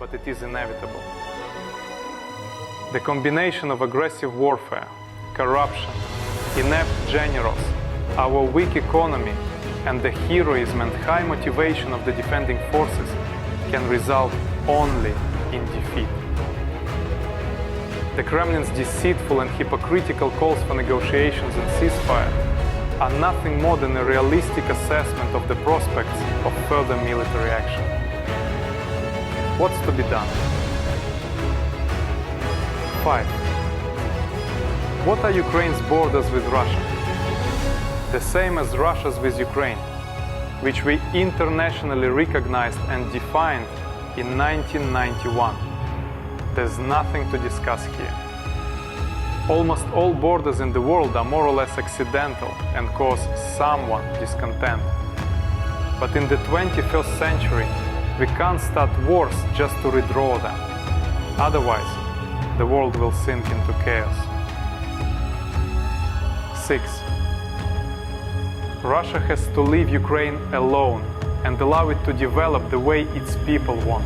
but it is inevitable. The combination of aggressive warfare, corruption, inept generals, our weak economy, and the heroism and high motivation of the defending forces can result only in defeat. The Kremlin's deceitful and hypocritical calls for negotiations and ceasefire are nothing more than a realistic assessment of the prospects of further military action. What's to be done? 5. What are Ukraine's borders with Russia? The same as Russia's with Ukraine, which we internationally recognized and defined in 1991. There's nothing to discuss here. Almost all borders in the world are more or less accidental and cause someone discontent. But in the 21st century, we can't start wars just to redraw them. Otherwise, the world will sink into chaos. 6. Russia has to leave Ukraine alone and allow it to develop the way its people want.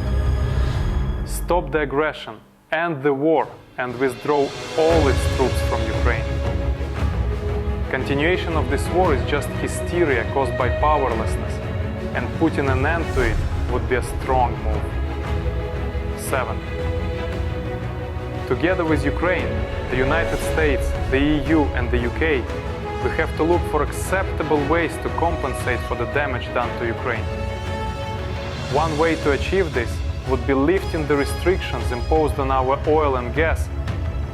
Stop the aggression, end the war, and withdraw all its troops from Ukraine. Continuation of this war is just hysteria caused by powerlessness, and putting an end to it would be a strong move. 7. Together with Ukraine, the United States, the EU and the UK, we have to look for acceptable ways to compensate for the damage done to Ukraine. One way to achieve this would be lifting the restrictions imposed on our oil and gas,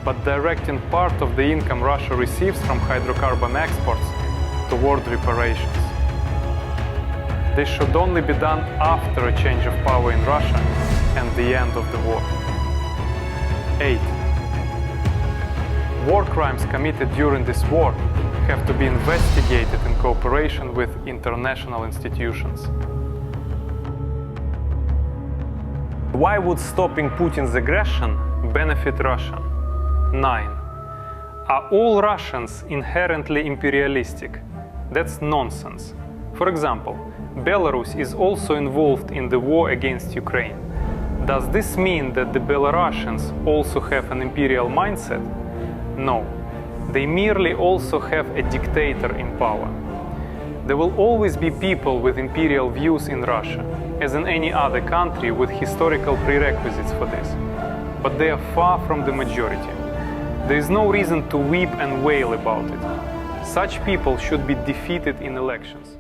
but directing part of the income Russia receives from hydrocarbon exports toward reparations. This should only be done after a change of power in Russia and the end of the war. 8. War crimes committed during this war have to be investigated in cooperation with international institutions. Why would stopping Putin's aggression benefit Russia? 9. Are all Russians inherently imperialistic? That's nonsense. For example, Belarus is also involved in the war against Ukraine. Does this mean that the Belarusians also have an imperial mindset? No. They merely also have a dictator in power. There will always be people with imperial views in Russia, as in any other country with historical prerequisites for this. But they are far from the majority. There is no reason to weep and wail about it. Such people should be defeated in elections.